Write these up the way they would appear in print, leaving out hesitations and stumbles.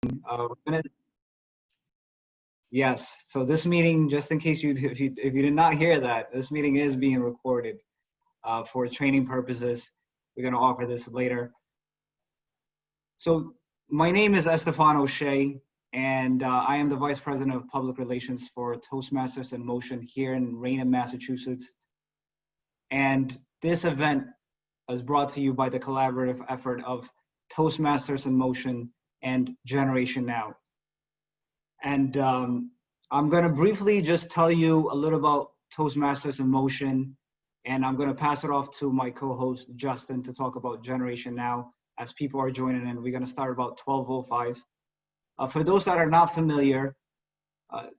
We're gonna, yes, so this meeting, just in case if you did not hear that, this meeting is being recorded for training purposes. We're gonna offer this later. So my name is Estefano Shea, and I am the Vice President of Public Relations for Toastmasters in Motion here in Raynham, Massachusetts. And this event is brought to you by the collaborative effort of Toastmasters in Motion and Generation Now. And I'm going to briefly just tell you a little about Toastmasters in Motion, and I'm going to pass it off to my co-host Justin to talk about Generation Now as people are joining in. We're going to start about 12:05. For those that are not familiar,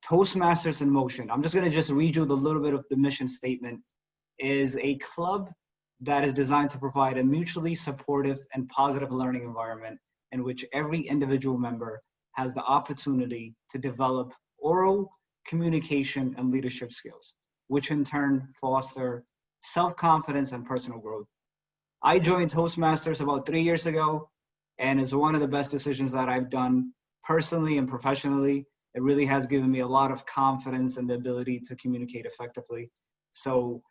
Toastmasters in Motion, I'm just going to just read you a little bit of the mission statement, is a club that is designed to provide a mutually supportive and positive learning environment in which every individual member has the opportunity to develop oral communication and leadership skills, which in turn foster self-confidence and personal growth. I joined Toastmasters about 3 years ago, and it's one of the best decisions that I've done personally and professionally. It really has given me a lot of confidence and the ability to communicate effectively. So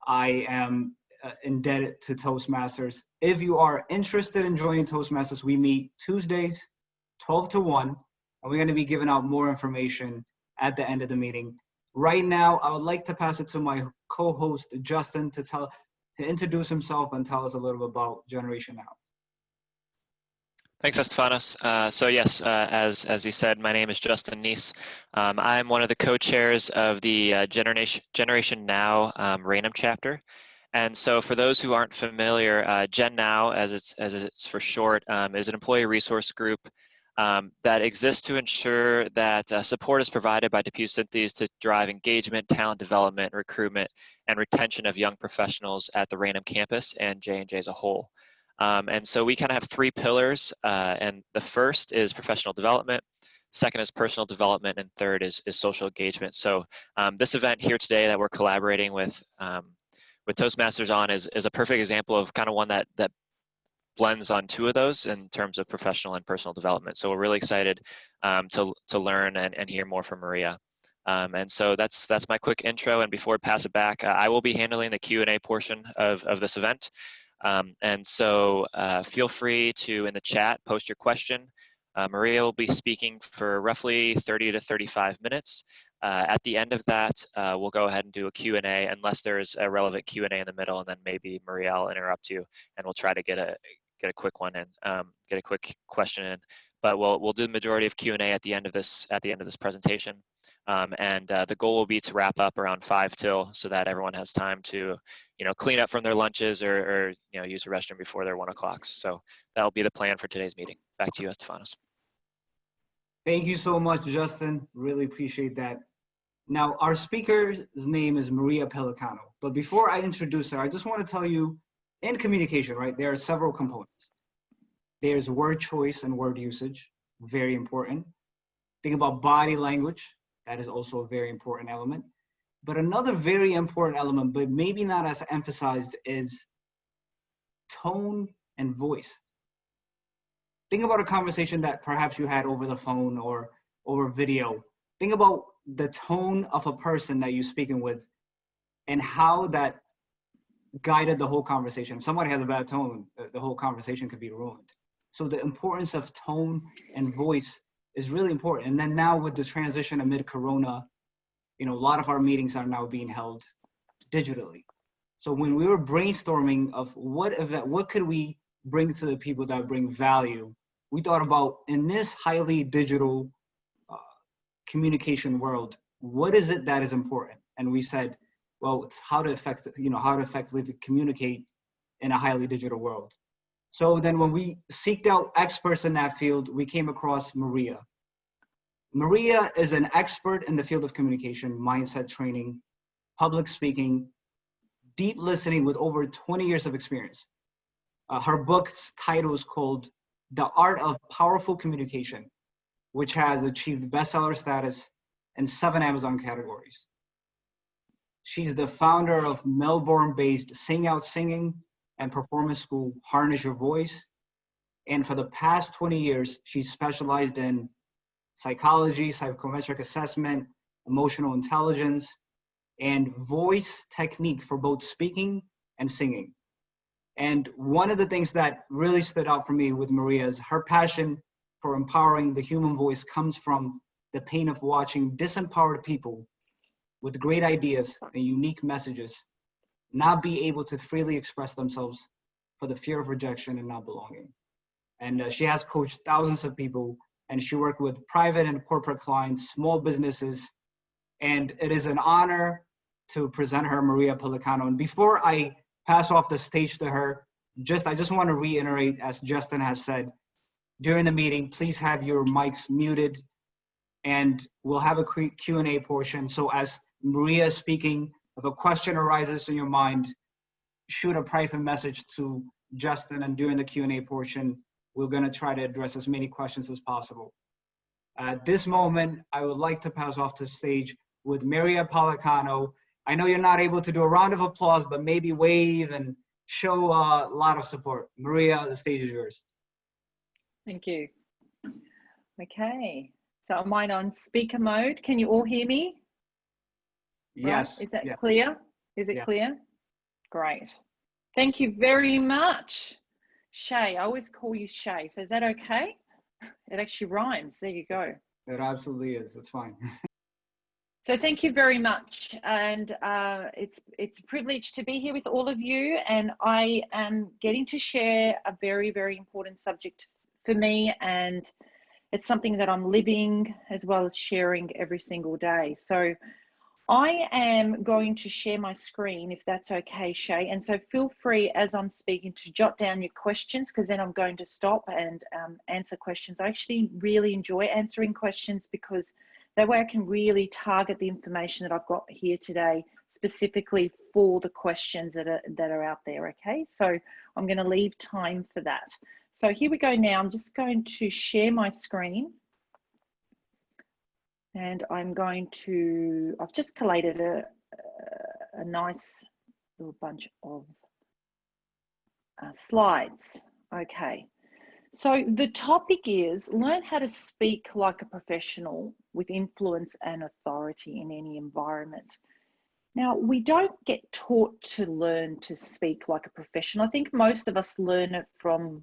I am indebted to Toastmasters. If you are interested in joining Toastmasters, we meet Tuesdays, 12 to 1, and we're going to be giving out more information at the end of the meeting. Right now, I would like to pass it to my co-host, Justin, to introduce himself and tell us a little bit about Generation Now. Thanks, Estefanos. So yes, as he said, my name is Justin Neese. I'm one of the co-chairs of the Generation Now Raynham chapter. And so for those who aren't familiar, Gen Now, as it's for short, is an employee resource group that exists to ensure that support is provided by Diffuse Synthes to drive engagement, talent development, recruitment, and retention of young professionals at the Raynham campus and J&J as a whole. And so we kind of have three pillars, and the first is professional development, second is personal development, and third is social engagement. So this event here today that we're collaborating with Toastmasters on is a perfect example of kind of one that blends on two of those in terms of professional and personal development. So we're really excited to learn and hear more from Maria. And so that's my quick intro. And before I pass it back, I will be handling the Q&A portion of this event. And so feel free to, in the chat, post your question. Maria will be speaking for roughly 30 to 35 minutes. At the end of that, we'll go ahead and do a Q&A unless there's a relevant Q&A in the middle, and then maybe Maria will interrupt you, and we'll try to get a quick one in, get a quick question in. But we'll do the majority of Q&A at the end of this presentation. And the goal will be to wrap up around 5 till, so that everyone has time to, clean up from their lunches or use the restroom before their 1 o'clock. So that'll be the plan for today's meeting. Back to you, Estefanos. Thank you so much, Justin. Really appreciate that. Now, our speaker's name is Maria Pelicano. But before I introduce her, I just want to tell you, in communication, right, there are several components. There's word choice and word usage, very important. Think about body language. That is also a very important element. But another very important element, but maybe not as emphasized, is tone and voice. Think about a conversation that perhaps you had over the phone or over video. Think about the tone of a person that you're speaking with and how that guided the whole conversation. If somebody has a bad tone, the whole conversation could be ruined. So the importance of tone and voice is really important. And then now with the transition amid Corona, a lot of our meetings are now being held digitally. So when we were brainstorming of what could we bring to the people that bring value, we thought about, in this highly digital communication world, what is it that is important? And we said, well, it's how to effectively communicate in a highly digital world. So then when we seeked out experts in that field, we came across Maria. Maria is an expert in the field of communication, mindset training, public speaking, deep listening with over 20 years of experience. Her book's title is called The Art of Powerful Communication, which has achieved bestseller status in 7 Amazon categories. She's the founder of Melbourne-based Sing Out Singing and performance school Harness Your Voice. And for the past 20 years, she's specialized in psychology, psychometric assessment, emotional intelligence, and voice technique for both speaking and singing. And one of the things that really stood out for me with Maria is her passion for empowering the human voice comes from the pain of watching disempowered people with great ideas and unique messages not be able to freely express themselves for the fear of rejection and not belonging. And she has coached thousands of people, and she worked with private and corporate clients, small businesses, and it is an honor to present her, Maria Pelicano. And before I pass off the stage to her, I just want to reiterate, as Justin has said, during the meeting, please have your mics muted, and we'll have a Q&A portion. So as Maria is speaking, if a question arises in your mind, shoot a private message to Justin, and during the Q&A portion, we're going to try to address as many questions as possible. At this moment, I would like to pass off the stage with Maria Pelicano. I know you're not able to do a round of applause, but maybe wave and show a lot of support. Maria, the stage is yours. Thank you. Okay, so am I on speaker mode? Can you all hear me? Yes. Right? Is that yeah. clear? Is it clear? Great. Thank you very much. Shay, I always call you Shay, so is that okay? It actually rhymes. There you go. It absolutely is. That's fine. So thank you very much, and it's a privilege to be here with all of you, and I am getting to share a very, very important subject for me, and it's something that I'm living as well as sharing every single day. So I am going to share my screen, if that's okay, Shay, and so feel free as I'm speaking to jot down your questions, because then I'm going to stop and answer questions. I actually really enjoy answering questions, because that way I can really target the information that I've got here today specifically for the questions that are out there, okay? So I'm going to leave time for that. So here we go now. I'm just going to share my screen. And I'm going to, I've just collated a nice little bunch of slides. Okay. So the topic is learn how to speak like a professional with influence and authority in any environment. Now, we don't get taught to learn to speak like a professional. I think most of us learn it from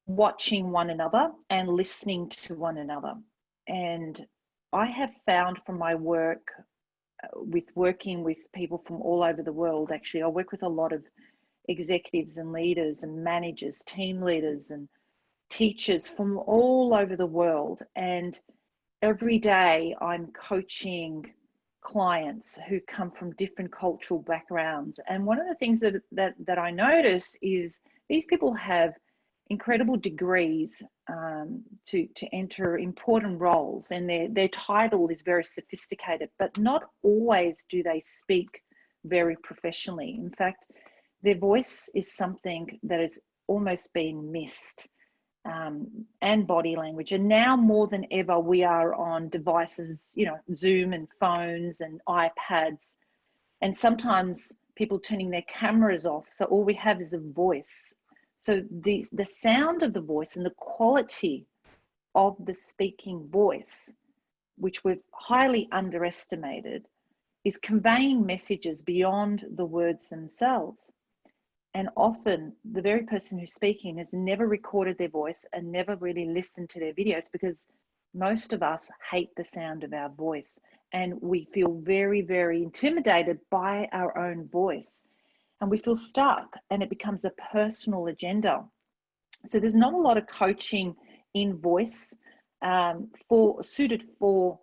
watching one another and listening to one another. And I have found from my work with working with people from all over the world, actually, I work with a lot of executives and leaders and managers, team leaders and teachers from all over the world. And every day I'm coaching clients who come from different cultural backgrounds. And one of the things that I notice is these people have incredible degrees to enter important roles, and their title is very sophisticated, but not always do they speak very professionally. In fact, their voice is something that has almost been missed, and body language. And now more than ever, we are on devices, you know, Zoom and phones and iPads, and sometimes people turning their cameras off. So all we have is a voice. So the sound of the voice and the quality of the speaking voice, which we've highly underestimated, is conveying messages beyond the words themselves. And often the very person who's speaking has never recorded their voice and never really listened to their videos, because most of us hate the sound of our voice and we feel very, very intimidated by our own voice. And we feel stuck, and it becomes a personal agenda. So there's not a lot of coaching in voice suited for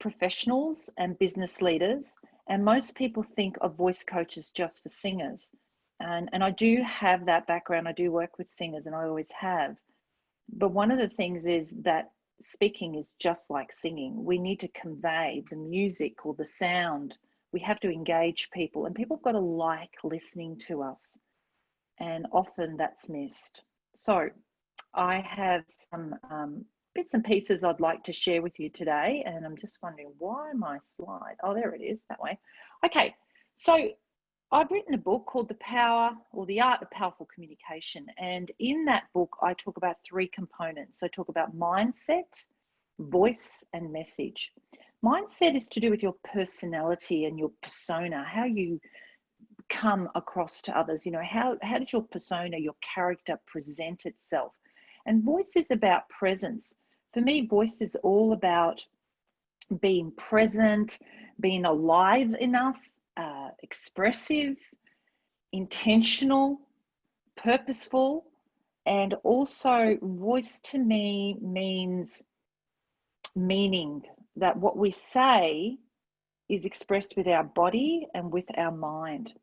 professionals and business leaders. And most people think of voice coaches just for singers. And I do have that background. I do work with singers, and I always have. But one of the things is that speaking is just like singing. We need to convey the music or the sound. We have to engage people, and people have got to like listening to us, and often that's missed. So I have some bits and pieces I'd like to share with you today, and I'm just wondering why my slide, oh, there it is, that way. Okay, so I've written a book called The Power or The Art of Powerful Communication. And in that book, I talk about 3 components. I talk about mindset, voice, and message. Mindset is to do with your personality and your persona, how you come across to others. You know, how does your persona, your character present itself? And voice is about presence. For me, voice is all about being present, being alive enough, expressive, intentional, purposeful, and also voice to me means meaning, that what we say is expressed with our body and with our mind.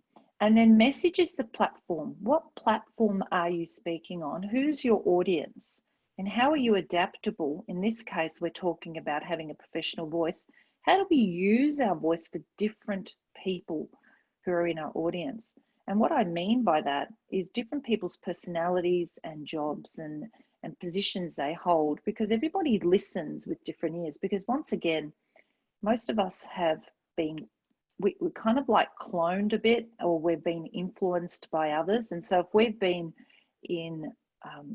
And then message is the platform. What platform are you speaking on? Who's your audience? And how are you adaptable? In this case, we're talking about having a professional voice. How do we use our voice for different people who are in our audience? And what I mean by that is different people's personalities and jobs and positions they hold, because everybody listens with different ears. Because once again, most of us have been, we're kind of like cloned a bit, or we've been influenced by others. And so if we've been in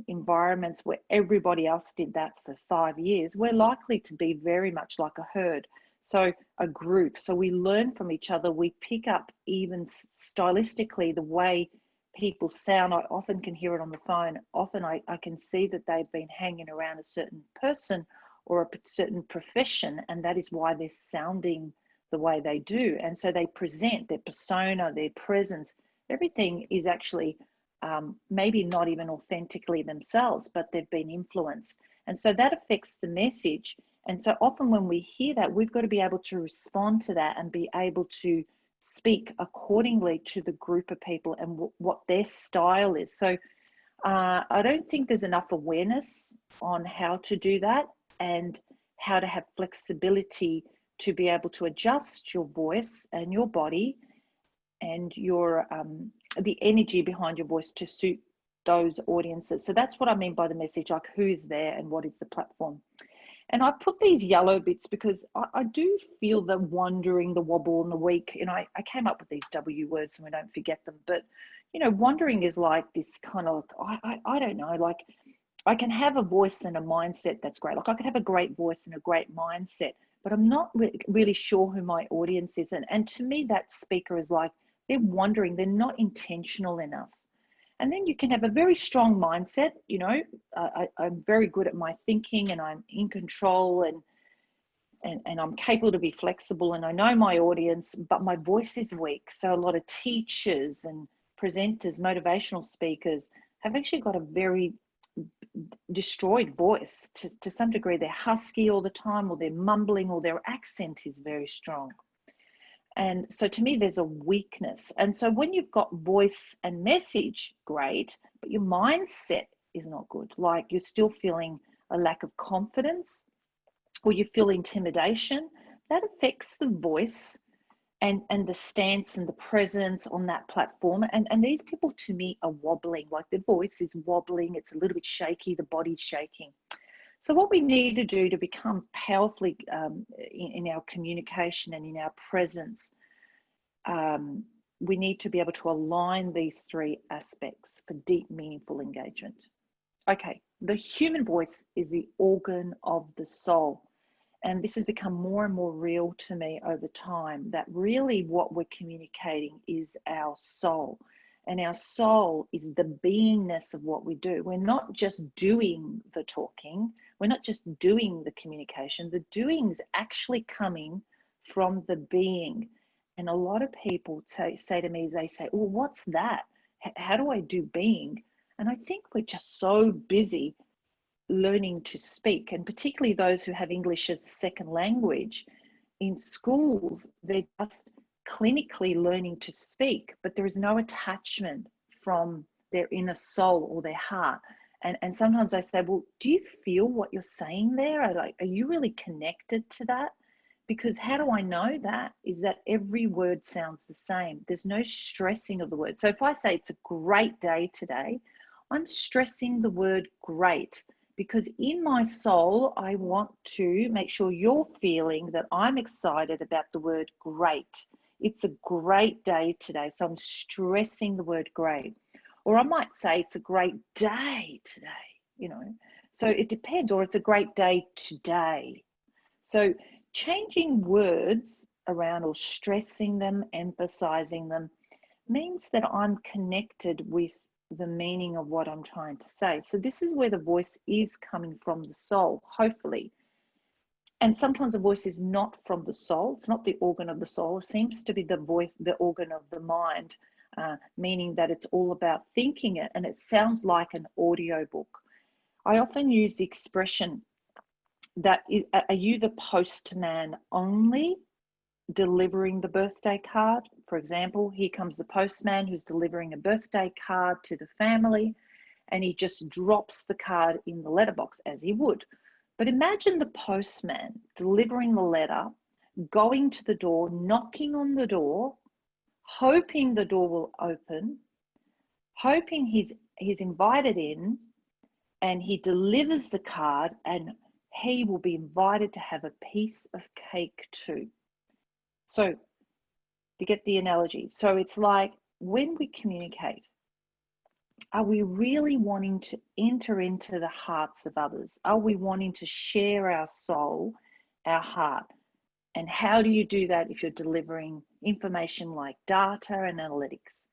environments where everybody else did that for 5 years, we're likely to be very much like a herd. So a group. So we learn from each other. We pick up even stylistically the way people sound. I often can hear it on the phone. Often I can see that they've been hanging around a certain person or a certain profession, and that is why they're sounding the way they do. And so they present their persona, their presence, everything is actually maybe not even authentically themselves, but they've been influenced. And so that affects the message. And so often when we hear that, we've got to be able to respond to that and be able to speak accordingly to the group of people and what their style is. So I don't think there's enough awareness on how to do that and how to have flexibility to be able to adjust your voice and your body and your the energy behind your voice to suit those audiences. So that's what I mean by the message, like who is there and what is the platform. And I put these yellow bits because I do feel the wandering, the wobble, and the weak. You know, I came up with these W words and we don't forget them. But, you know, wandering is like this kind of, I don't know, like I can have a voice and a mindset that's great. Like I could have a great voice and a great mindset, but I'm not really sure who my audience is. And to me, that speaker is like, they're wandering, they're not intentional enough. And then you can have a very strong mindset, you know, I'm very good at my thinking and I'm in control and I'm capable to be flexible and I know my audience, but my voice is weak. So a lot of teachers and presenters, motivational speakers have actually got a very destroyed voice. To some degree, they're husky all the time, or they're mumbling, or their accent is very strong. And so to me, there's a weakness. And so when you've got voice and message, great, but your mindset is not good. Like you're still feeling a lack of confidence or you feel intimidation, that affects the voice and the stance and the presence on that platform. And these people to me are wobbling, like their voice is wobbling. It's a little bit shaky, the body's shaking. So what we need to do to become powerfully in our communication and in our presence, we need to be able to align these 3 aspects for deep, meaningful engagement. Okay, the human voice is the organ of the soul. And this has become more and more real to me over time, that really what we're communicating is our soul. And our soul is the beingness of what we do. We're not just doing the talking. We're not just doing the communication. The doing is actually coming from the being. And a lot of people say to me, they say, well, what's that? How do I do being? And I think we're just so busy learning to speak, and particularly those who have English as a second language. In schools, they're just clinically learning to speak, but there is no attachment from their inner soul or their heart. And sometimes I say, well, do you feel what you're saying there? Are you really connected to that? Because how do I know that? Is that every word sounds the same. There's no stressing of the word. So if I say it's a great day today, I'm stressing the word great, because in my soul, I want to make sure you're feeling that I'm excited about the word great. it's a great day today. So I'm stressing the word great. Or I might say it's a great day today, you know. So it depends, or it's a great day today. So changing words around or stressing them, emphasizing them, means that I'm connected with the meaning of what I'm trying to say. So this is where the voice is coming from the soul, hopefully. And sometimes the voice is not from the soul. It's not the organ of the soul. It seems to be the voice, the organ of the mind, meaning that it's all about thinking it, and it sounds like an audio book. I often use the expression that, are you the postman only delivering the birthday card? For example, here comes the postman who's delivering a birthday card to the family, and he just drops the card in the letterbox as he would. But imagine the postman delivering the letter, going to the door, knocking on the door, hoping the door will open, hoping he's invited in, and he delivers the card, and he will be invited to have a piece of cake too. So to get the analogy, so it's like when we communicate, are we really wanting to enter into the hearts of others? Are we wanting to share our soul, our heart? And how do you do that if you're delivering information like data and analytics?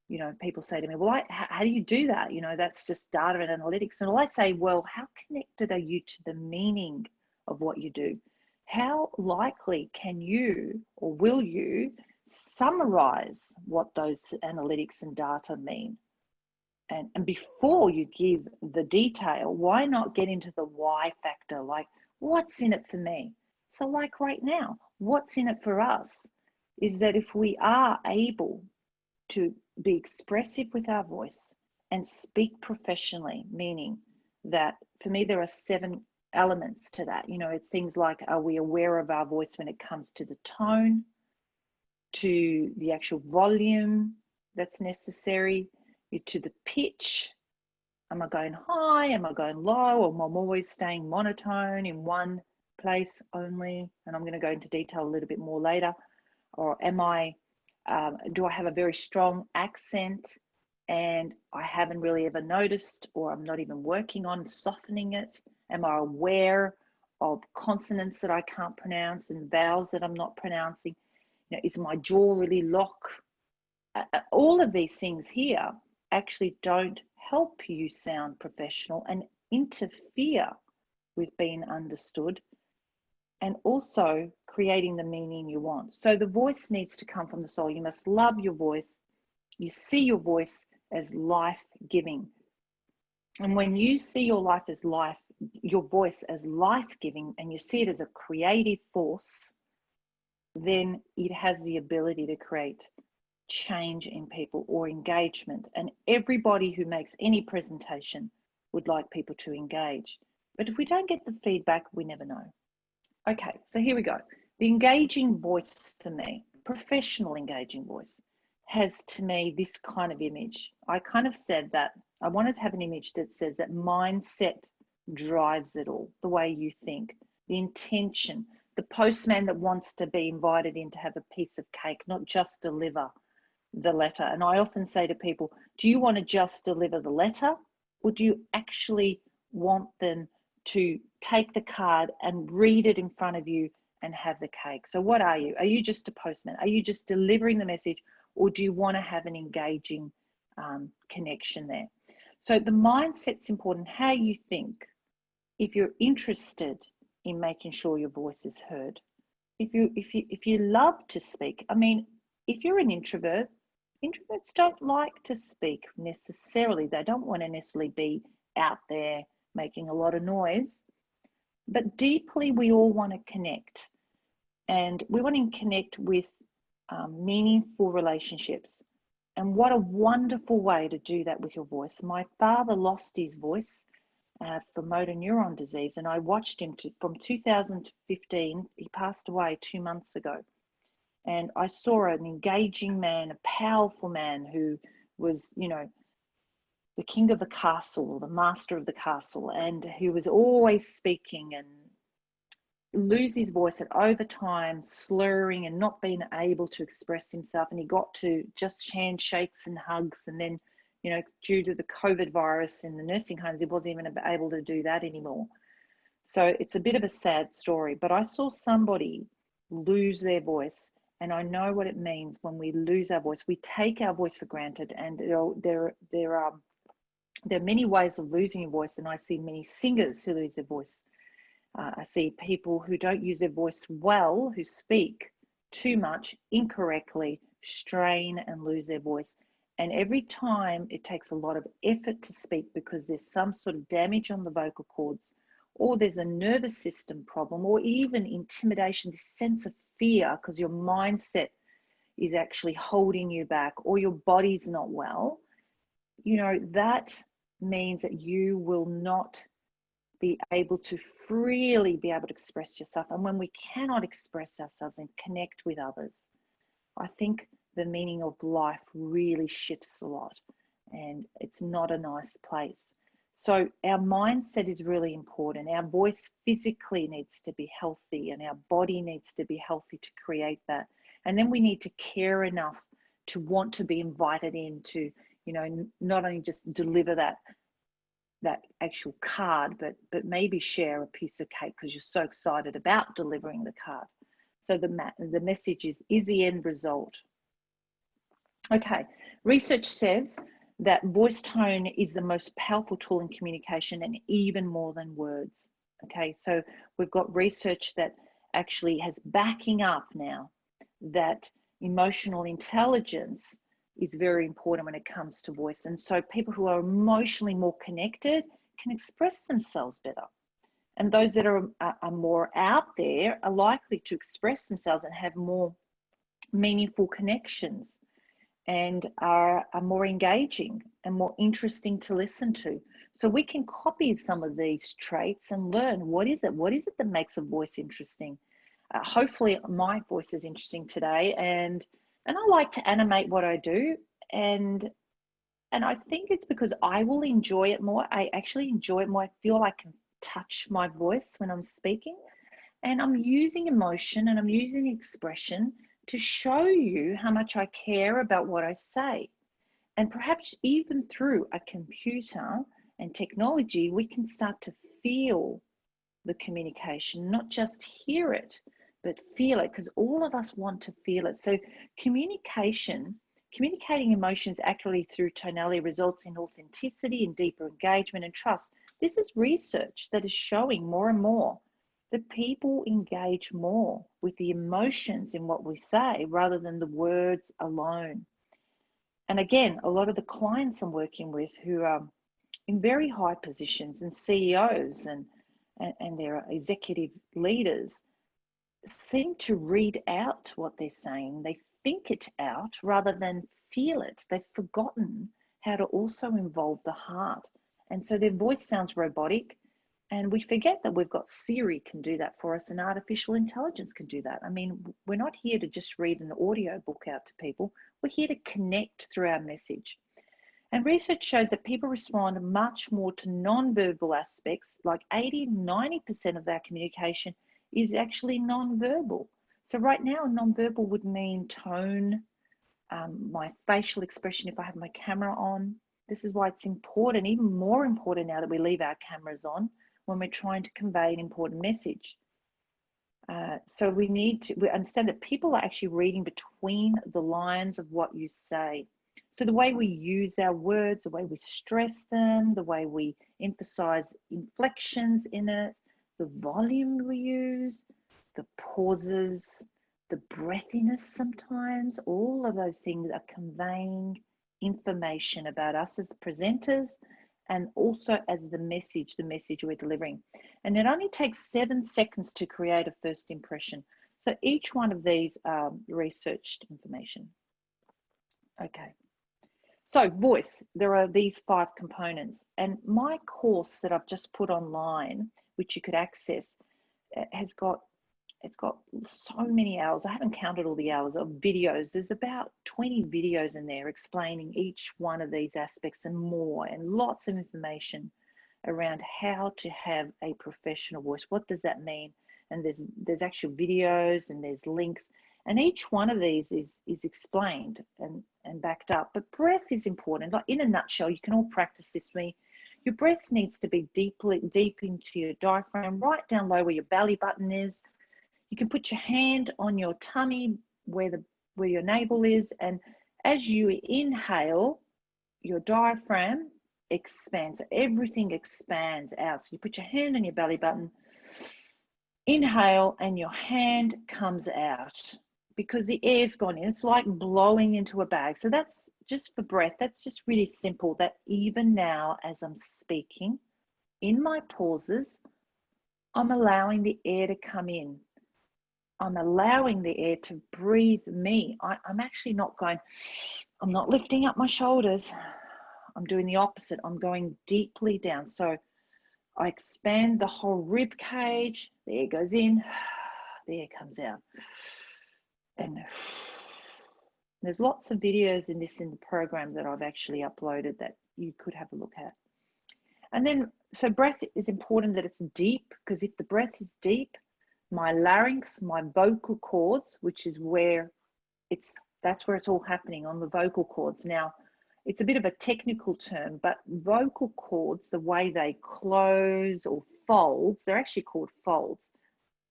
You know, people say to me, well, how do you do that? You know, that's just data and analytics. And I say, well, how connected are you to the meaning of what you do? How likely can you, or will you, summarize what those analytics and data mean? And before you give the detail, why not get into the why factor? Like, what's in it for me? So like right now, what's in it for us is that if we are able to be expressive with our voice and speak professionally, meaning that for me, there are 7 elements to that. You know, it's things like, are we aware of our voice when it comes to the tone, to the actual volume that's necessary, to the pitch? Am I going high? Am I going low? Or am I always staying monotone in one place only? And I'm going to go into detail a little bit more later. Or am I, do I have a very strong accent and I haven't really ever noticed, or I'm not even working on softening it? Am I aware of consonants that I can't pronounce and vowels that I'm not pronouncing? You know, is my jaw really locked? All of these things here actually don't help you sound professional and interfere with being understood and also creating the meaning you want. So the voice needs to come from the soul. You must love your voice. You see your voice as life-giving. And when you see your voice as life-giving, and you see it as a creative force, then it has the ability to create change in people or engagement. And everybody who makes any presentation would like people to engage. But if we don't get the feedback, we never know. Okay, so here we go. The engaging voice for me, professional engaging voice, has to me this kind of image. I kind of said that I wanted to have an image that says that mindset drives it all, the way you think, the intention, the postman that wants to be invited in to have a piece of cake, not just deliver the letter. And I often say to people, do you want to just deliver the letter, or do you actually want them to take the card and read it in front of you and have the cake? So what are you? Are you just a postman? Are you just delivering the message, or do you want to have an engaging connection there? So the mindset's important, how you think. If you're interested in making sure your voice is heard, if you love to speak, I mean, if you're an introvert, introverts don't like to speak necessarily. They don't want to necessarily be out there making a lot of noise. But deeply, we all want to connect. And we want to connect with meaningful relationships. And what a wonderful way to do that with your voice. My father lost his voice for motor neuron disease, and I watched him from 2015. He passed away 2 months ago. And I saw an engaging man, a powerful man who was, you know, the king of the castle, the master of the castle, and he was always speaking and lose his voice, and over time slurring and not being able to express himself, and he got to just handshakes and hugs, and then, you know, due to the COVID virus in the nursing homes, he wasn't even able to do that anymore. So it's a bit of a sad story, but I saw somebody lose their voice, and I know what it means when we lose our voice. We take our voice for granted, and there are many ways of losing your voice, and I see many singers who lose their voice. I see people who don't use their voice well, who speak too much, incorrectly, strain and lose their voice. And every time it takes a lot of effort to speak because there's some sort of damage on the vocal cords, or there's a nervous system problem, or even intimidation, this sense of fear because your mindset is actually holding you back, or your body's not well, you know, that means that you will not be able to freely be able to express yourself. And when we cannot express ourselves and connect with others, I think the meaning of life really shifts a lot, and it's not a nice place. So our mindset is really important. Our voice physically needs to be healthy, and our body needs to be healthy to create that. And then we need to care enough to want to be invited in to, you know, not only just deliver that actual card, but maybe share a piece of cake because you're so excited about delivering the card. So the message is the end result. Okay, research says that voice tone is the most powerful tool in communication, and even more than words. Okay, so we've got research that actually has backing up now that emotional intelligence is very important when it comes to voice. And so people who are emotionally more connected can express themselves better. And those that are more out there are likely to express themselves and have more meaningful connections, and are more engaging and more interesting to listen to. So we can copy some of these traits and learn what is it that makes a voice interesting. Hopefully my voice is interesting today, and I like to animate what I do, and I think it's because I will enjoy it more. I actually enjoy it more. I feel I can touch my voice when I'm speaking, and I'm using emotion and I'm using expression to show you how much I care about what I say. And perhaps even through a computer and technology, we can start to feel the communication, not just hear it, but feel it, because all of us want to feel it. So communicating emotions accurately through tonality results in authenticity and deeper engagement and trust. This is research that is showing more and more that people engage more with the emotions in what we say rather than the words alone. And again, a lot of the clients I'm working with who are in very high positions and CEOs and their executive leaders seem to read out what they're saying. They think it out rather than feel it. They've forgotten how to also involve the heart. And so their voice sounds robotic, and we forget that we've got Siri can do that for us, and artificial intelligence can do that. I mean, we're not here to just read an audio book out to people. We're here to connect through our message. And research shows that people respond much more to non-verbal aspects, like 80-90% of our communication is actually non-verbal. So right now, non-verbal would mean tone, my facial expression if I have my camera on. This is why it's important, even more important now that we leave our cameras on when we're trying to convey an important message. So we understand that people are actually reading between the lines of what you say. So the way we use our words, the way we stress them, the way we emphasize inflections in it, the volume we use, the pauses, the breathiness sometimes, all of those things are conveying information about us as presenters and also as the message we're delivering. And it only takes 7 seconds to create a first impression. So each one of these are researched information. Okay. So voice, there are these 5 components, and my course that I've just put online, which you could access, it's got so many hours. I haven't counted all the hours of videos. There's about 20 videos in there explaining each one of these aspects and more, and lots of information around how to have a professional voice. What does that mean? and there's actual videos and there's links, and each one of these is explained and backed up. But breath is important. Like in a nutshell, you can all practice this with me. Your breath needs to be deep into your diaphragm, right down low where your belly button is. You can put your hand on your tummy where your navel is, and as you inhale, your diaphragm expands. Everything expands out. So you put your hand on your belly button, inhale, and your hand comes out because the air's gone in. It's like blowing into a bag. So that's just for breath. That's just really simple, that even now as I'm speaking, in my pauses, I'm allowing the air to come in. I'm allowing the air to breathe me. I'm actually not going, I'm not lifting up my shoulders. I'm doing the opposite. I'm going deeply down. So I expand the whole rib cage. The air goes in, the air comes out. And there's lots of videos in the program that I've actually uploaded that you could have a look at. And then, so breath is important that it's deep, because if the breath is deep, my larynx, my vocal cords, which is where that's where it's all happening, on the vocal cords. Now, it's a bit of a technical term, but vocal cords, the way they close or folds, they're actually called folds.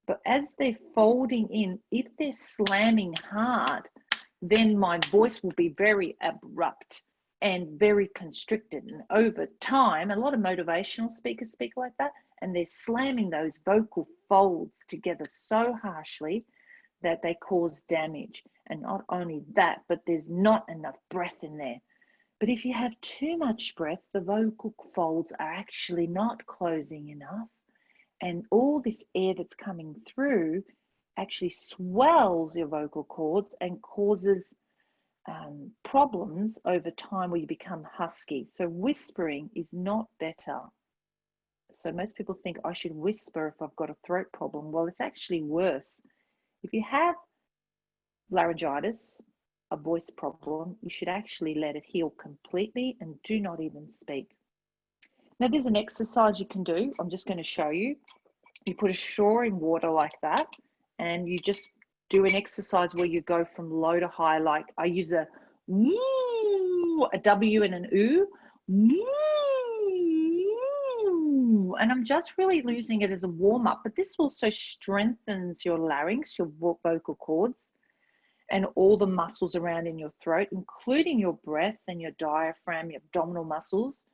But as they're folding in, if they're slamming hard, then my voice will be very abrupt and very constricted. And over time, a lot of motivational speakers speak like that, and they're slamming those vocal folds together so harshly that they cause damage. And not only that, but there's not enough breath in there. But if you have too much breath, the vocal folds are actually not closing enough. And all this air that's coming through actually swells your vocal cords and causes problems over time where you become husky. So whispering is not better. So most people think I should whisper if I've got a throat problem. Well, it's actually worse. If you have laryngitis, a voice problem, you should actually let it heal completely and do not even speak. Now, there's an exercise you can do. I'm just going to show you. You put a straw in water like that, and you just do an exercise where you go from low to high. Like I use a woo, a W and an oo, woo, and I'm just really using it as a warm up. But this also strengthens your larynx, your vocal cords, and all the muscles around in your throat, including your breath and your diaphragm, your abdominal muscles.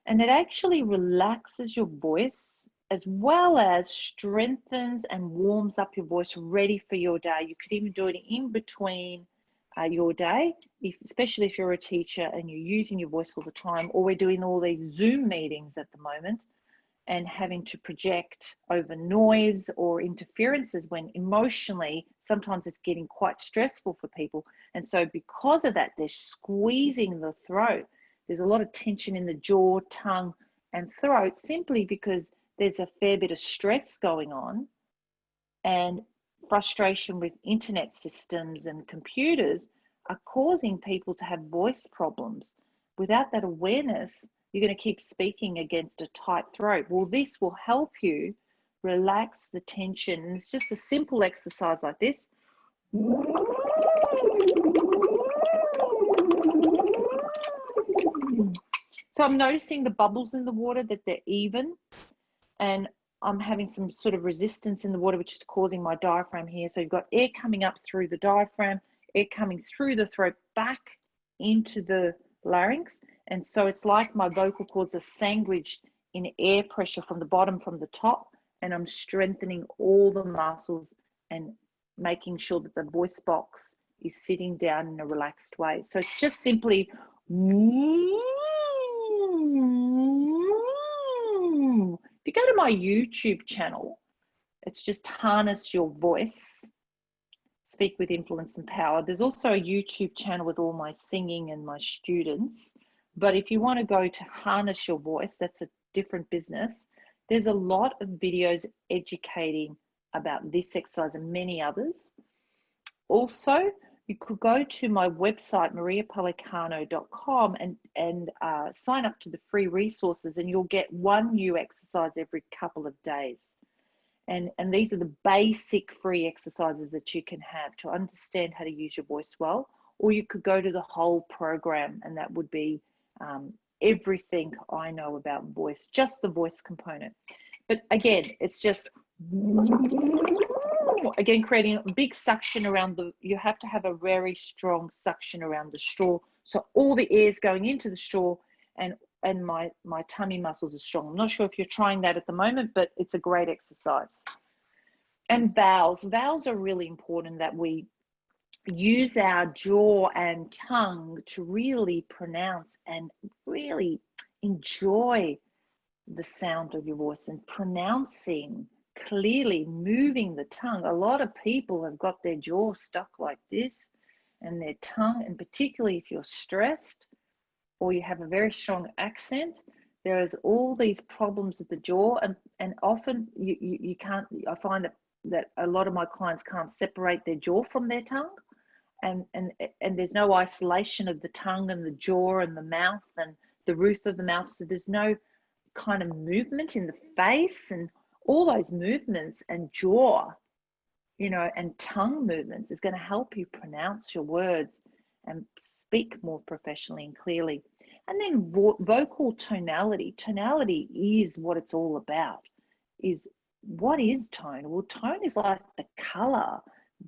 And it actually relaxes your voice, as well as strengthens and warms up your voice ready for your day. You could even do it in between your day, especially if you're a teacher and you're using your voice all the time, or we're doing all these Zoom meetings at the moment and having to project over noise or interferences when emotionally, sometimes it's getting quite stressful for people. And so because of that, they're squeezing the throat. There's a lot of tension in the jaw, tongue, and throat, simply because there's a fair bit of stress going on, and frustration with internet systems and computers are causing people to have voice problems. Without that awareness, you're going to keep speaking against a tight throat. Well, this will help you relax the tension. And it's just a simple exercise like this. So I'm noticing the bubbles in the water, that they're even, and I'm having some sort of resistance in the water, which is causing my diaphragm here. So you've got air coming up through the diaphragm, air coming through the throat back into the larynx. And so it's like my vocal cords are sandwiched in air pressure from the bottom, from the top, and I'm strengthening all the muscles and making sure that the voice box is sitting down in a relaxed way. So it's just simply if you go to my YouTube channel, it's just Harness Your Voice, Speak with Influence and Power. There's also a YouTube channel with all my singing and my students. But if you want to go to Harness Your Voice, that's a different business. There's a lot of videos educating about this exercise and many others. Also, you could go to my website, mariapelicano.com, and sign up to the free resources, and you'll get one new exercise every couple of days. And these are the basic free exercises that you can have to understand how to use your voice well. Or you could go to the whole program, and that would be everything I know about voice, just the voice component. But again, it's just, again, creating a big suction around you have to have a very strong suction around the straw. So all the air is going into the straw, and my tummy muscles are strong. I'm not sure if you're trying that at the moment, but it's a great exercise. And vowels. Vowels are really important, that we use our jaw and tongue to really pronounce and really enjoy the sound of your voice and pronouncing clearly, moving the tongue. A lot of people have got their jaw stuck like this, and their tongue, and particularly if you're stressed or you have a very strong accent, there is all these problems with the jaw, and often you can't. I find that a lot of my clients can't separate their jaw from their tongue, and there's no isolation of the tongue and the jaw and the mouth and the roof of the mouth. So there's no kind of movement in the face, and all those movements and jaw, and tongue movements is going to help you pronounce your words and speak more professionally and clearly. And then vocal tonality. Tonality is what it's all about. What is tone? Well, tone is like the color,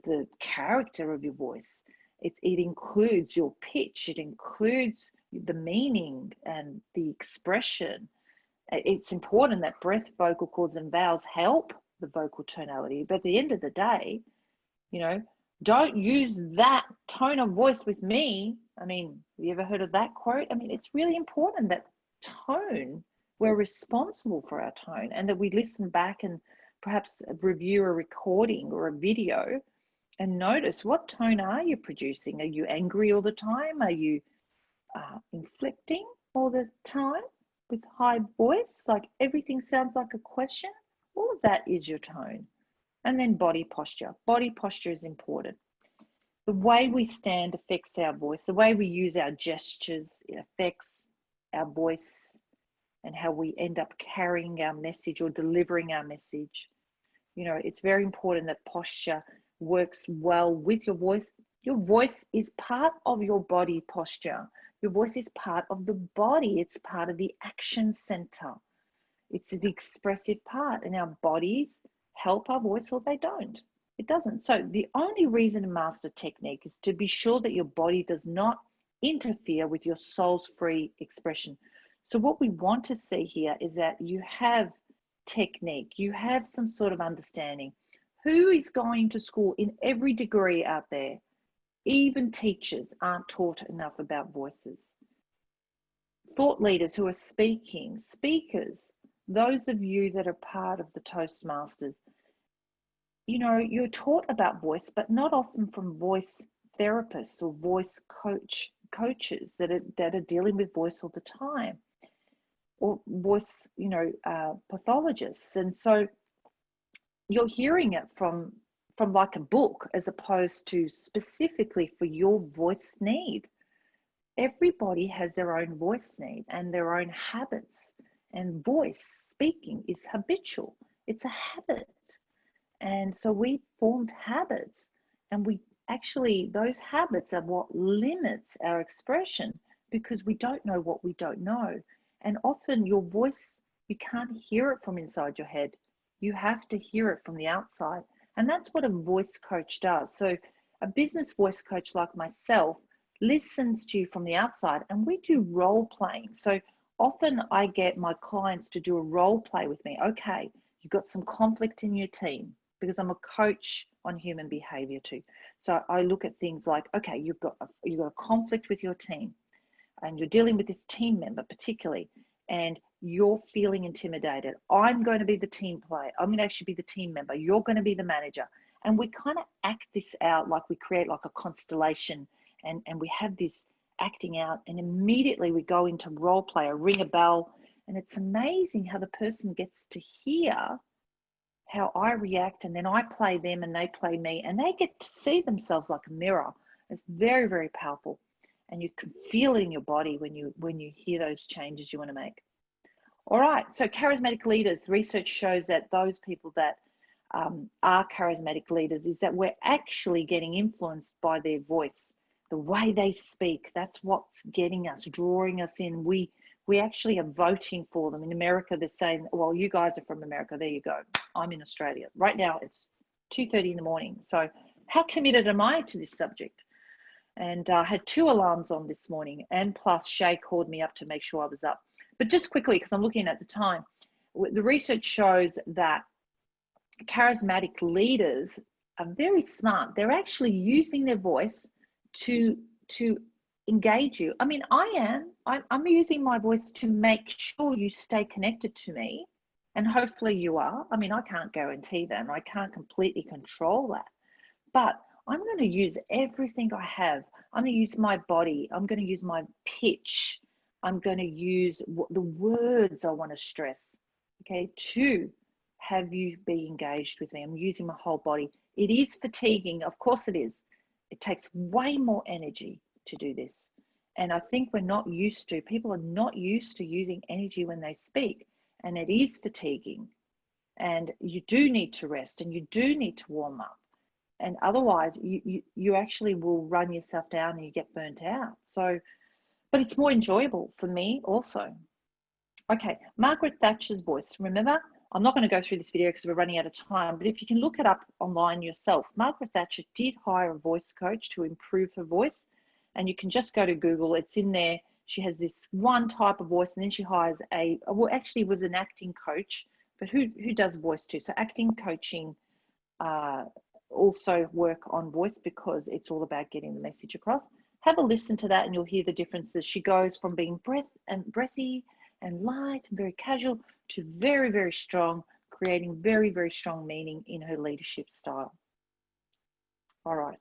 the character of your voice. It includes your pitch, it includes the meaning and the expression. It's important that breath, vocal cords, and vowels help the vocal tonality. But at the end of the day, don't use that tone of voice with me. I mean, have you ever heard of that quote? I mean, it's really important that tone, we're responsible for our tone, and that we listen back and perhaps review a recording or a video and notice, what tone are you producing? Are you angry all the time? Are you inflecting all the time with high voice? Like everything sounds like a question? All of that is your tone. And then body posture. Body posture is important. The way we stand affects our voice. The way we use our gestures, it affects our voice and how we end up carrying our message or delivering our message. It's very important that posture works well with your voice. Your voice is part of your body posture. Your voice is part of the body. It's part of the action center. It's the expressive part, and our bodies help our voice or they don't. It doesn't. So the only reason to master technique is to be sure that your body does not interfere with your soul's free expression. So what we want to see here is that you have technique, you have some sort of understanding. Who is going to school in every degree out there? Even teachers aren't taught enough about voices. Thought leaders who are speakers, those of you that are part of the Toastmasters, you're taught about voice, but not often from voice therapists or voice coaches that are dealing with voice all the time, or voice, pathologists. And so you're hearing it from like a book, as opposed to specifically for your voice need. Everybody has their own voice need and their own habits, and voice speaking is habitual. It's a habit. And so we formed habits, and those habits are what limits our expression, because we don't know what we don't know. And often your voice, you can't hear it from inside your head. You have to hear it from the outside. And that's what a voice coach does. So a business voice coach like myself listens to you from the outside, and we do role playing. So often I get my clients to do a role play with me. Okay, you've got some conflict in your team, because I'm a coach on human behavior too. So I look at things like, okay, you've got a conflict with your team, and you're dealing with this team member particularly, and you're feeling intimidated. I'm going to be the team player. I'm going to actually be the team member. You're going to be the manager. And we kind of act this out, like we create like a constellation, and we have this acting out, and immediately we go into role play, or ring a bell. And it's amazing how the person gets to hear how I react, and then I play them and they play me, and they get to see themselves like a mirror. It's very, very powerful. And you can feel it in your body when you hear those changes you want to make. All right, so charismatic leaders, research shows that those people that are charismatic leaders is that we're actually getting influenced by their voice, the way they speak. That's what's getting us, drawing us in. We actually are voting for them. In America, they're saying, well, you guys are from America. There you go. I'm in Australia. Right now, it's 2:30 in the morning. So how committed am I to this subject? And I had 2 alarms on this morning, and plus Shay called me up to make sure I was up. But just quickly, because I'm looking at the time, the research shows that charismatic leaders are very smart. They're actually using their voice to engage you. I mean, I'm using my voice to make sure you stay connected to me, and hopefully you are. I mean, I can't guarantee that, and I can't completely control that, but I'm going to use everything I have. I'm going to use my body. I'm going to use my pitch. I'm going to use the words I want to stress, okay, to have you be engaged with me. I'm using my whole body. It is fatiguing. Of course it is. It takes way more energy to do this. And I think people are not used to using energy when they speak. And it is fatiguing. And you do need to rest, and you do need to warm up. And otherwise you actually will run yourself down and you get burnt out. So, but it's more enjoyable for me also. Okay, Margaret Thatcher's voice. Remember, I'm not going to go through this video because we're running out of time, but if you can look it up online yourself, Margaret Thatcher did hire a voice coach to improve her voice. And you can just go to Google, it's in there. She has this one type of voice, and then she hires actually was an acting coach, but who does voice too? So acting coaching, also work on voice because it's all about getting the message across. Have a listen to that and you'll hear the differences. She goes from being breathy and light and very casual to very, very strong, creating very, very strong meaning in her leadership style. All right.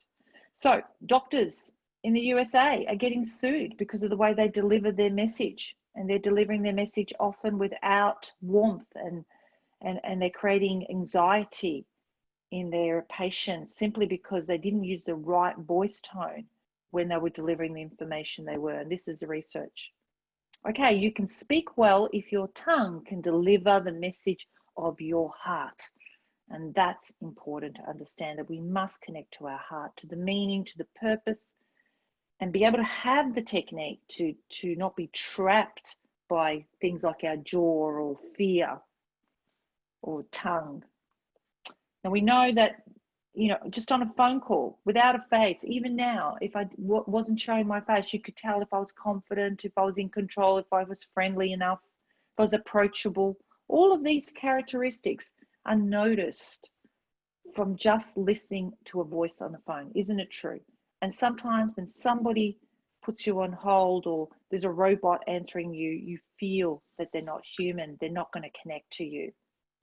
So doctors in the USA are getting sued because of the way they deliver their message, and they're delivering their message often without warmth, and they're creating anxiety in their patients simply because they didn't use the right voice tone when they were delivering the information they were. And this is the research. Okay, you can speak well if your tongue can deliver the message of your heart. And that's important to understand, that we must connect to our heart, to the meaning, to the purpose, and be able to have the technique to not be trapped by things like our jaw or fear or tongue. And we know that, just on a phone call, without a face, even now, if I wasn't showing my face, you could tell if I was confident, if I was in control, if I was friendly enough, if I was approachable. All of these characteristics are noticed from just listening to a voice on the phone. Isn't it true? And sometimes when somebody puts you on hold or there's a robot answering you, you feel that they're not human, they're not going to connect to you.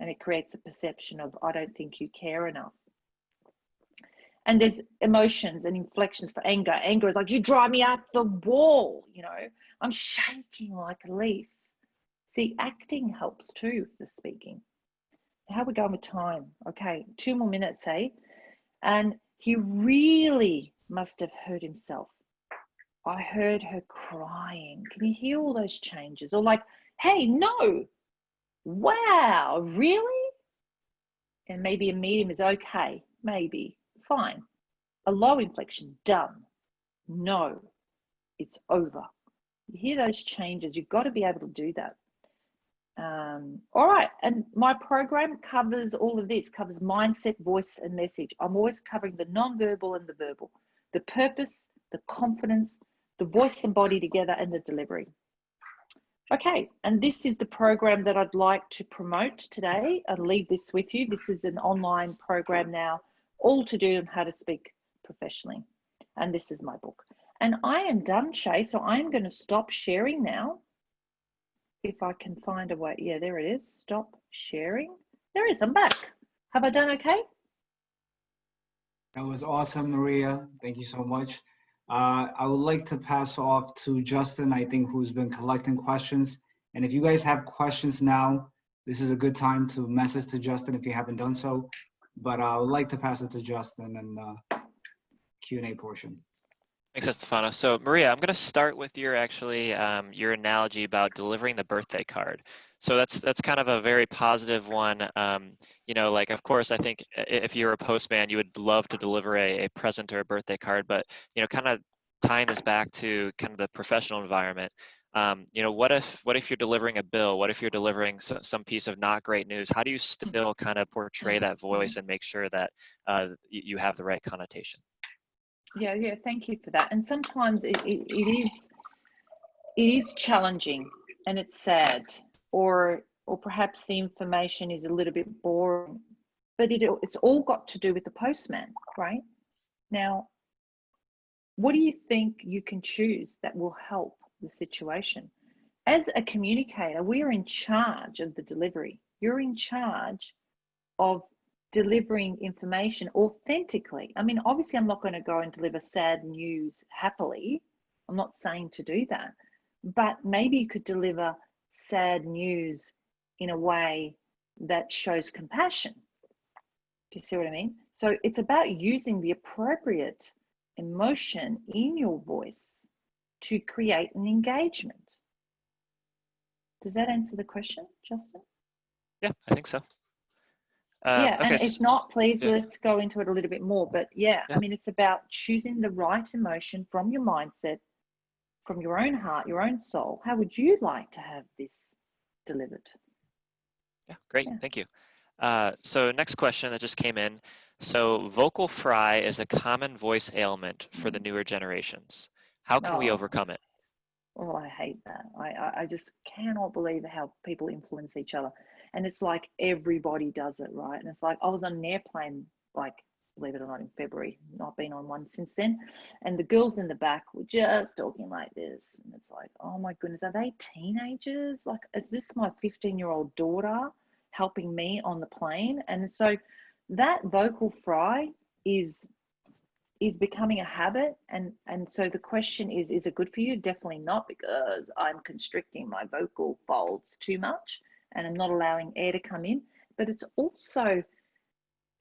And it creates a perception of, I don't think you care enough. And there's emotions and inflections for anger. Anger is like, you drive me up the wall, I'm shaking like a leaf. See, acting helps too for speaking. How are we going with time? Okay, 2 more minutes, eh? And he really must have hurt himself. I heard her crying. Can you hear all those changes? Or like, hey, no. Wow, really? And maybe a medium is okay, maybe, fine. A low inflection, done. No, it's over. You hear those changes, you've got to be able to do that. All right, and my program covers all of this, covers mindset, voice, and message. I'm always covering the non-verbal and the verbal, the purpose, the confidence, the voice and body together, and the delivery. Okay, and this is the program that I'd like to promote today. I'll leave this with you. This is an online program now, all to do on how to speak professionally. And this is my book. And I am done, Shay, so I'm going to stop sharing now. If I can find a way. Yeah, there it is. Stop sharing. There it is. I'm back. Have I done okay? That was awesome, Maria. Thank you so much. I would like to pass off to Justin, I think, who's been collecting questions. And if you guys have questions now, this is a good time to message to Justin if you haven't done so. But I would like to pass it to Justin in the Q&A portion. Thanks, Estefano. So Maria, I'm going to start with your analogy about delivering the birthday card. So that's kind of a very positive one. You know, like, of course, I think if you're a postman, you would love to deliver a present or a birthday card, but, you know, kind of tying this back to kind of the professional environment, you know, what if you're delivering a bill? What if you're delivering some piece of not great news? How do you still kind of portray that voice and make sure that you have the right connotation? Yeah, thank you for that. And sometimes it is challenging and it's sad, or perhaps the information is a little bit boring, but it's all got to do with the postman, right? Now, what do you think you can choose that will help the situation? As a communicator, we are in charge of the delivery. You're in charge of delivering information authentically. I mean, obviously, I'm not going to go and deliver sad news happily. I'm not saying to do that. But maybe you could deliver sad news in a way that shows compassion. Do you see what I mean? So it's about using the appropriate emotion in your voice to create an engagement. Does that answer the question, Justin? Yeah, I think so. Yeah, okay, and if not, please, yeah. let's go into it a little bit more. But yeah, Yeah. I mean, it's about choosing the right emotion from your mindset, from your own heart, your own soul. How would you like to have this delivered? Yeah, great, Yeah. thank you. So next question that just came in. So vocal fry is a common voice ailment for the newer generations. How can we overcome it? Oh, I hate that. I just cannot believe how people influence each other. And it's like everybody does it, right? And it's like I was on an airplane, like, believe it or not, in February. Not been on one since then. And the girls in the back were just talking like this. And it's like, oh my goodness, are they teenagers? Like, is this my 15-year-old daughter helping me on the plane? And so that vocal fry is becoming a habit, and so the question is it good for you? Definitely not, because I'm constricting my vocal folds too much and I'm not allowing air to come in. But it's also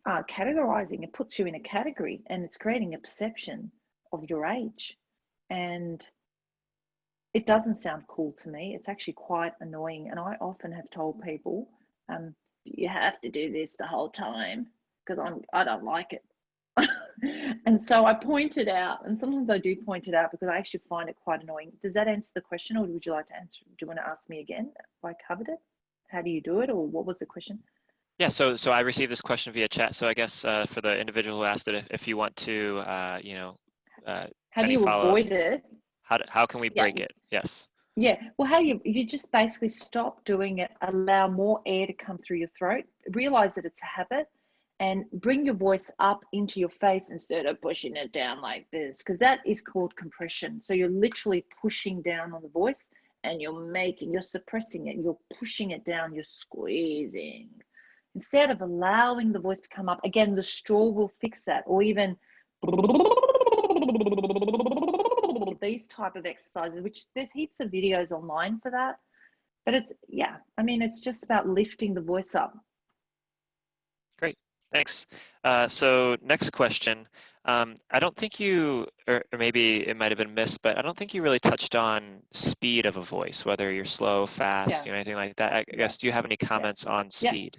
categorizing. It puts you in a category and it's creating a perception of your age, and it doesn't sound cool to me. It's actually quite annoying, and I often have told people, you have to do this the whole time because I don't like it. And so I pointed out, and sometimes I do point it out because I actually find it quite annoying. Does that answer the question, or would you like to answer? Do you want to ask me again if I covered it? How do you do it, or what was the question? Yeah, so I received this question via chat. So I guess for the individual who asked it, if you want to, you know, How do any you follow-up, avoid it? how can we Yeah, break it? Yes. yeah. Well, how you just basically stop doing it, allow more air to come through your throat, realize that it's a habit, and bring your voice up into your face instead of pushing it down like this, because that is called compression. So you're literally pushing down on the voice and you're suppressing it, you're pushing it down, you're squeezing. Instead of allowing the voice to come up, again, the straw will fix that, or even these type of exercises, which there's heaps of videos online for that. But it's, yeah, I mean, it's just about lifting the voice up. Great, thanks. So next question. I don't think you, or maybe it might have been missed, but I don't think you really touched on speed of a voice, whether you're slow, fast, you know, anything like that. I guess, do you have any comments on speed?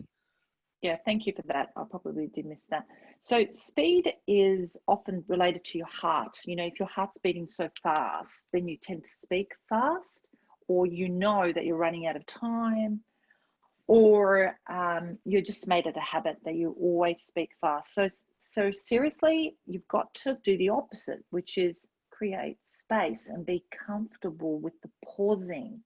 Yeah, thank you for that. I probably did miss that. So speed is often related to your heart. You know, if your heart's beating so fast, then you tend to speak fast, or you know that you're running out of time, or you're just made it a habit that you always speak fast. So seriously, you've got to do the opposite, which is create space and be comfortable with the pausing.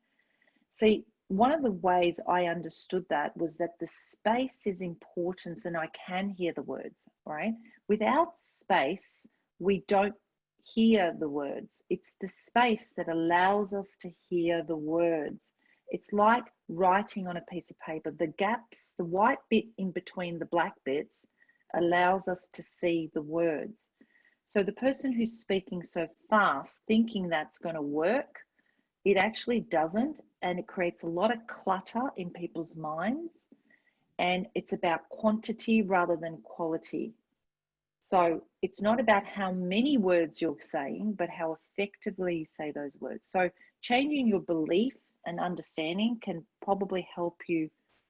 See, one of the ways I understood that was that the space is important and I can hear the words, right? Without space, we don't hear the words. It's the space that allows us to hear the words. It's like writing on a piece of paper. The gaps, the white bit in between the black bits allows us to see the words. So the person who's speaking so fast, thinking that's going to work, it actually doesn't, and it creates a lot of clutter in people's minds, and it's about quantity rather than quality. So it's not about how many words you're saying, but how effectively you say those words. So changing your belief and understanding can probably help you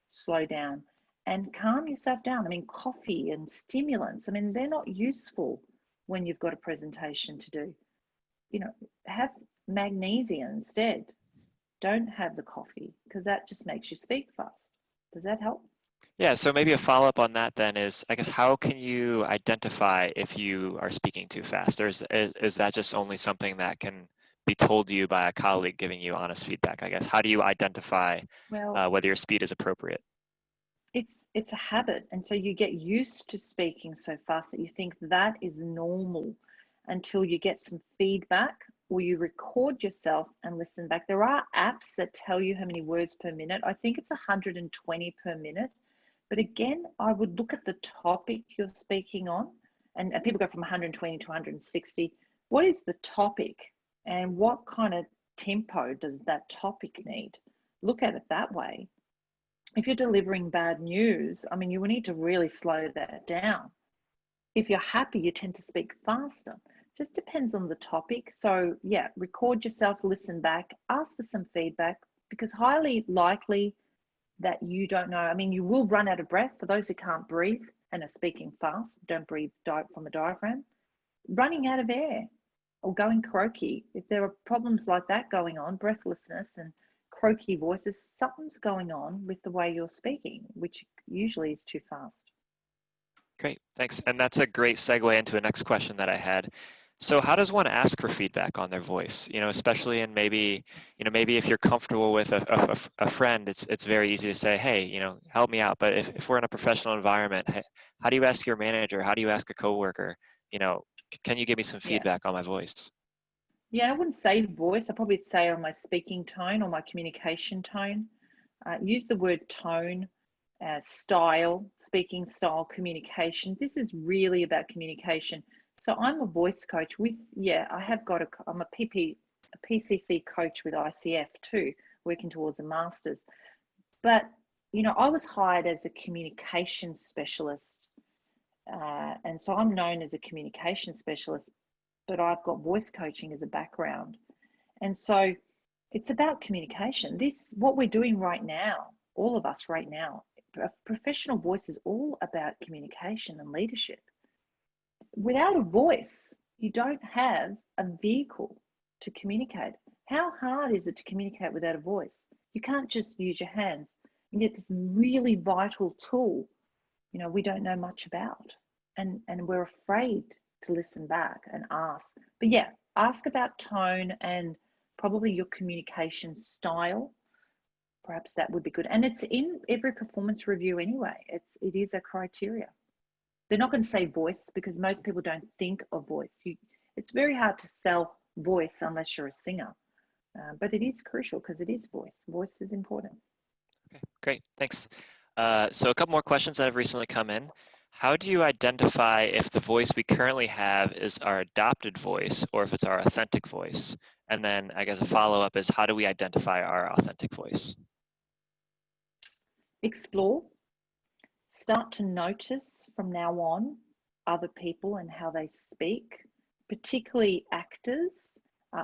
slow down and calm yourself down. I mean, coffee and stimulants, I mean, they're not useful when you've got a presentation to do. You know, have magnesium instead. Don't have the coffee, because that just makes you speak fast. Does that help? Yeah, so maybe a follow-up on that then is, I guess, how can you identify if you are speaking too fast? Or is that just only something that can be told to you by a colleague giving you honest feedback, I guess? How do you identify Well, whether your speed is appropriate? it's a habit, and so you get used to speaking so fast that you think that is normal until you get some feedback or you record yourself and listen back. There are apps that tell you how many words per minute. I think it's 120 per minute. But again, I would look at the topic you're speaking on, and people go from 120 to 160. What is the topic, and what kind of tempo does that topic need? Look at it that way. If you're delivering bad news, I mean, you will need to really slow that down. If you're happy, you tend to speak faster. Just depends on the topic. So yeah, record yourself, listen back, ask for some feedback, because highly likely that you don't know. I mean, you will run out of breath. For those who can't breathe and are speaking fast, don't breathe from a diaphragm, running out of air or going croaky. If there are problems like that going on, breathlessness and croaky voices, something's going on with the way you're speaking, which usually is too fast. Great, thanks. And that's a great segue into a next question that I had. So how does one ask for feedback on their voice? You know, especially in maybe if you're comfortable with a friend, it's very easy to say, hey, help me out. But if we're in a professional environment, how do you ask your manager? How do you ask a coworker? Can you give me some feedback on my voice? Yeah, I wouldn't say voice. I probably say on my speaking tone or my communication tone. Use the word tone, style, speaking style, communication. This is really about communication. So I'm a voice coach I'm a PCC coach with ICF too, working towards a master's. But, I was hired as a communication specialist. And so I'm known as a communication specialist, but I've got voice coaching as a background. And so it's about communication. What we're doing right now, all of us right now, professional voice is all about communication and leadership. Without a voice, you don't have a vehicle to communicate. How hard is it to communicate without a voice? You can't just use your hands. And yet this really vital tool, we don't know much about. And we're afraid to listen back and ask. But yeah, ask about tone and probably your communication style. Perhaps that would be good. And it's in every performance review anyway. It is a criteria. They're not going to say voice because most people don't think of voice. It's very hard to sell voice unless you're a singer. But it is crucial because it is voice. Voice is important. Okay, great, thanks. So a couple more questions that have recently come in. How do you identify if the voice we currently have is our adopted voice or if it's our authentic voice? And then I guess a follow-up is, how do we identify our authentic voice? Explore. Start to notice from now on other people and how they speak, particularly actors,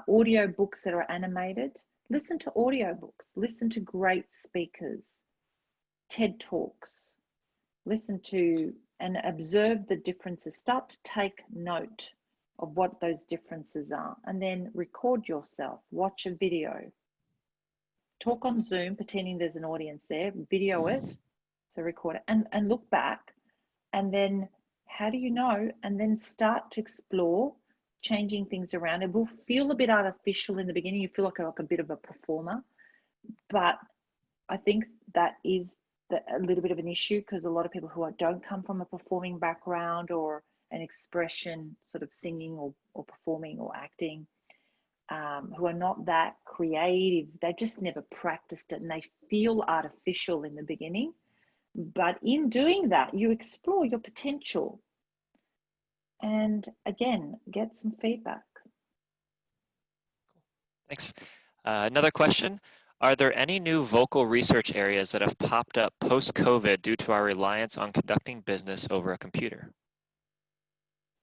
audio books that are animated. Listen to audio books, listen to great speakers, TED Talks, listen to and observe the differences. Start to take note of what those differences are, and then record yourself, watch a video, talk on Zoom, pretending there's an audience there, video it, so record it, and look back, and then how do you know? And then start to explore changing things around. It will feel a bit artificial in the beginning. You feel like a bit of a performer, but I think that is a little bit of an issue because a lot of people who don't come from a performing background or an expression, sort of singing or performing or acting, who are not that creative, they just never practiced it and they feel artificial in the beginning. But in doing that, you explore your potential and again, get some feedback. Thanks. Another question. Are there any new vocal research areas that have popped up post-COVID due to our reliance on conducting business over a computer?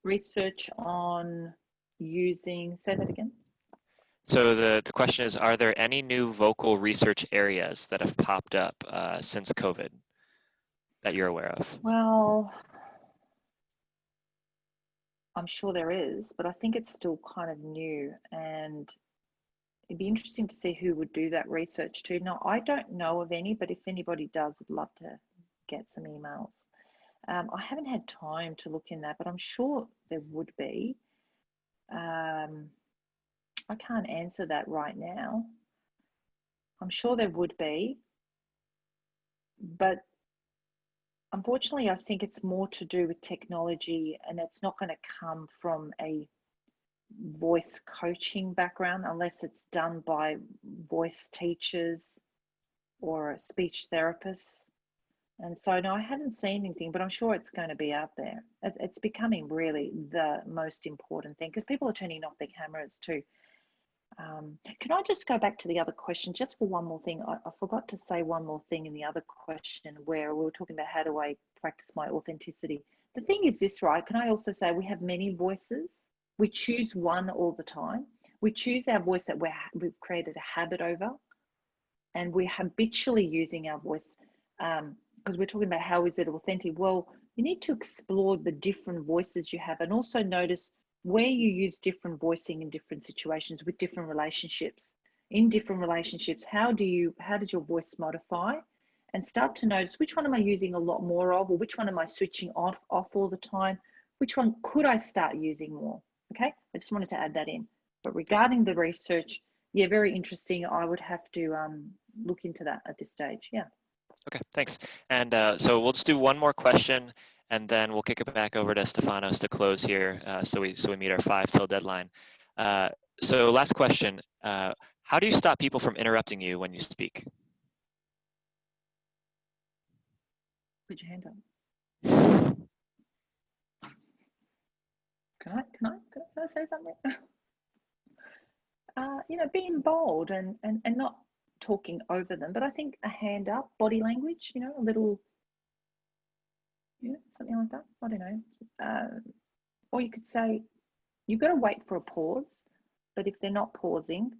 Research on say that again? So the question is, are there any new vocal research areas that have popped up since COVID that you're aware of? Well, I'm sure there is, but I think it's still kind of new, and it'd be interesting to see who would do that research too. Now, I don't know of any, but if anybody does, I'd love to get some emails. I haven't had time to look in that, but I'm sure there would be. I can't answer that right now. I'm sure there would be, but unfortunately, I think it's more to do with technology, and it's not going to come from a voice coaching background unless it's done by voice teachers or speech therapists. And so, no, I haven't seen anything, but I'm sure it's going to be out there. It's becoming really the most important thing because people are turning off their cameras too. Can I just go back to the other question just for one more thing? I forgot to say one more thing in the other question where we were talking about how do I practice my authenticity. The thing is this, right? Can I also say we have many voices? We choose one all the time. We choose our voice that we've created a habit over, and we're habitually using our voice because we're talking about how is it authentic. Well, you need to explore the different voices you have and also notice where you use different voicing in different situations with different relationships. In different relationships, how does your voice modify? And start to notice which one am I using a lot more of, or which one am I switching off all the time? Which one could I start using more? Okay, I just wanted to add that in. But regarding the research, yeah, very interesting. I would have to look into that at this stage. Yeah. Okay, thanks. And so we'll just do one more question, and then we'll kick it back over to Stefanos to close here, so we meet our 5 till deadline. So last question: how do you stop people from interrupting you when you speak? Put your hand up. Can I say something? Being bold and not talking over them, but I think a hand up, body language, a little, something like that. I don't know. Or you could say, you've got to wait for a pause, but if they're not pausing,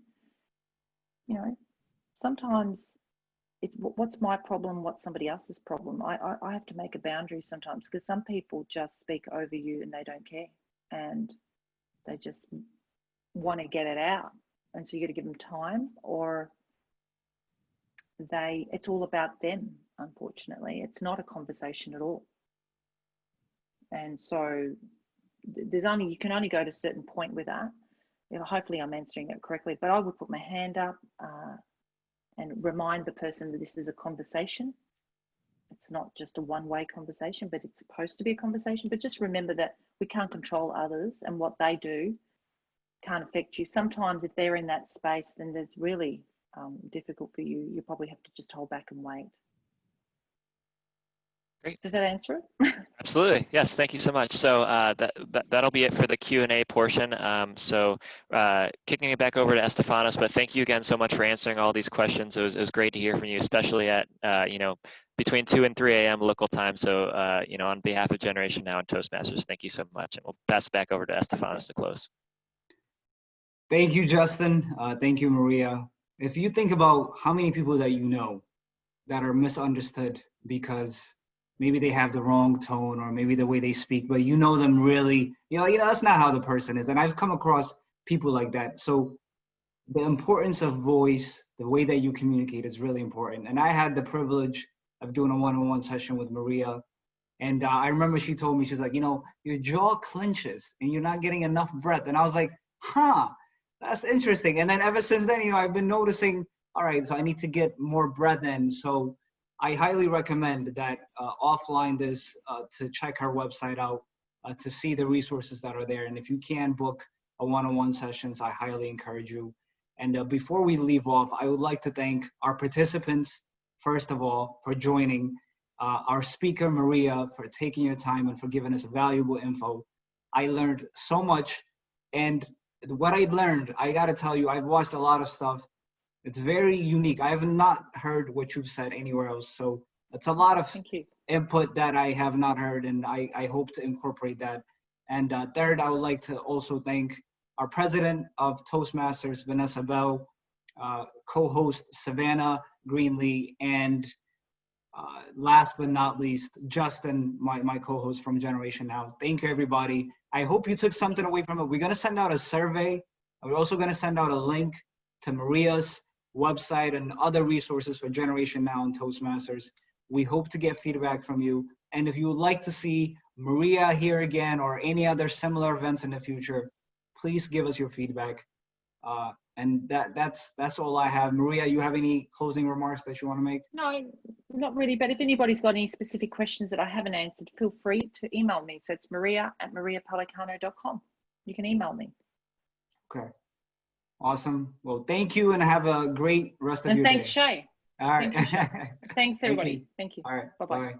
sometimes it's what's my problem, what's somebody else's problem. I have to make a boundary sometimes because some people just speak over you and they don't care and they just want to get it out. And so you got to give them time, or it's all about them. Unfortunately, it's not a conversation at all. And so you can only go to a certain point with that. Hopefully I'm answering it correctly, but I would put my hand up and remind the person that this is a conversation. It's not just a one-way conversation, but it's supposed to be a conversation. But just remember that we can't control others, and what they do can't affect you. Sometimes if they're in that space, then there's really difficult for you. You probably have to just hold back and wait. Great. Does that answer it? Absolutely. Yes. Thank you so much. So that'll be it for the Q&A portion. Kicking it back over to Estefanos, but thank you again so much for answering all these questions. It was great to hear from you, especially at between 2 and 3 a.m. local time. So on behalf of Generation Now and Toastmasters, thank you so much. And we'll pass it back over to Estefanos to close. Thank you, Justin. Thank you, Maria. If you think about how many people that you know that are misunderstood because maybe they have the wrong tone or maybe the way they speak, but you know them really, that's not how the person is. And I've come across people like that. So the importance of voice, the way that you communicate is really important. And I had the privilege of doing a one-on-one session with Maria. And I remember she told me, she's like, your jaw clenches and you're not getting enough breath. And I was like, that's interesting. And then ever since then, I've been noticing, all right, so I need to get more breath in. So I highly recommend that offline this to check her website out to see the resources that are there. And if you can book a one-on-one sessions, I highly encourage you. And before we leave off, I would like to thank our participants, first of all, for joining, our speaker, Maria, for taking your time and for giving us valuable info. I learned so much. And what I learned, I got to tell you, I've watched a lot of stuff. It's very unique. I have not heard what you've said anywhere else. So it's a lot of input that I have not heard, and I hope to incorporate that. And third, I would like to also thank our president of Toastmasters, Vanessa Bell, co-host Savannah Greenlee, and last but not least, Justin, my co-host from Generation Now. Thank you, everybody. I hope you took something away from it. We're going to send out a survey. We're also going to send out a link to Maria's website and other resources for Generation Now and Toastmasters. We hope to get feedback from you. And if you would like to see Maria here again or any other similar events in the future, please give us your feedback. And that's all I have. Maria, you have any closing remarks that you want to make? No, not really. But if anybody's got any specific questions that I haven't answered, feel free to email me. So it's maria@mariapalicano.com. You can email me. Okay. Awesome. Well, thank you and have a great rest of your day. And thanks, Shay. All right. Thanks, everybody. Thank you. All right. Bye-bye. Bye.